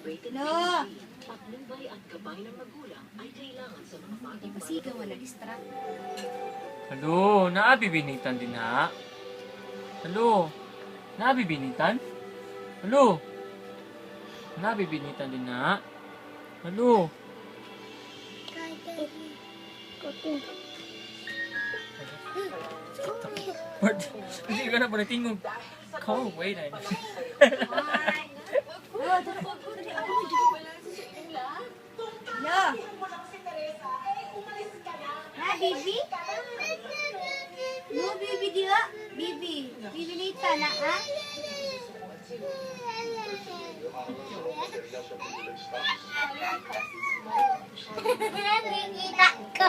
No! Patnubay at gabay ng magulang ay kailangan sa mga batang Pasigaw, nag-distract. Halo, naabibinitan din ha? Halo, naabibinitan? Halo, nabibinitan din ha? Halo. Bart, hindi ka na pala tingog. Go away na. No! Na, Bibi? No, Bibi di ba? Bibi. Bibi nita na, ha? Nakikita ko.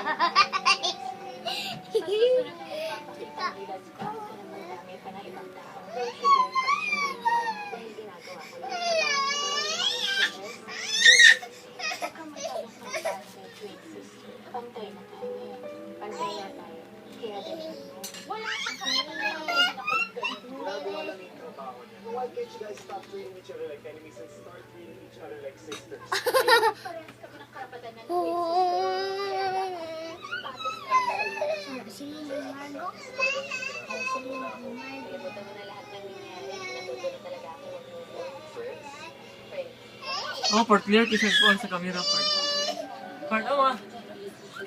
Pantay na tayo. Pantay na tayo. Kaya din wala sa Why can't you guys stop treating each other like enemies and start treating each other like sisters? parehas kami ng karapatan na Sino yung Margo? Sino yung Margo? Kalimutan mo na lahat ng nangyari. Natutunan talaga ako ng friends. Oh, part clear kasi ko sa camera part. Part, oh ah.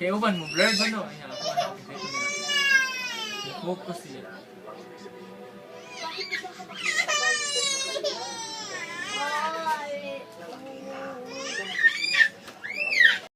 Kaya uban mo, blurred ba no? Ayan, ako na. Focus siya. Ay.